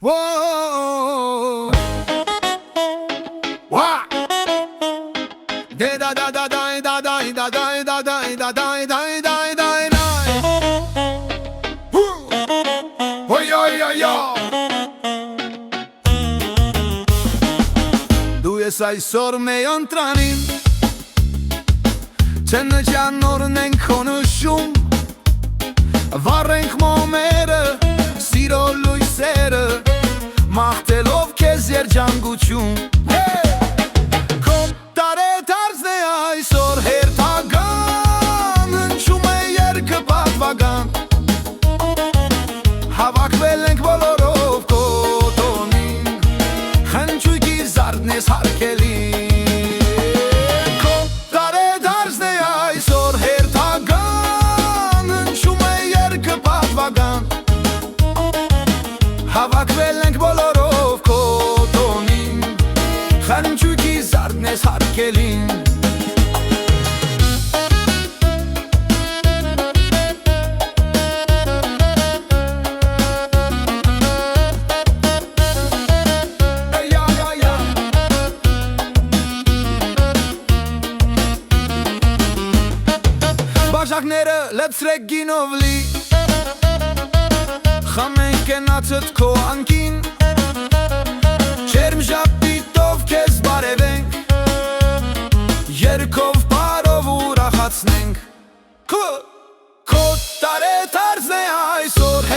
Whoa. Wah. Da da da da da da da da da da da da da da da da. Oi oi oi oi. Դու ես այսօր մեյոն տրանին Չնջանորն ենք խոնուշում Վառենք մոմերը, սիրո լույսերը Մաղթելով քեզ երջանկություն Քո տարեթարզն է այսօր հերթական Հնչում է երգը պատվական Հավաքվել ենք բոլորով քո տոնին Խնջույքի զարդն ես հարգելին Քո տարեթարզն է այսօր հերթական Հնչում է երգը պատվական Հավաքվել ենք բոլորով քո տոնին Խնջույքի զարդն ես հարգելին Բաժակները լցրեք գինով լի Խմենք կենացըտ քո անկին Չերմ ժապիտով քեզ բարևենք Երգով բարով ուրախացնենք Քո տարեթարզն է այսօր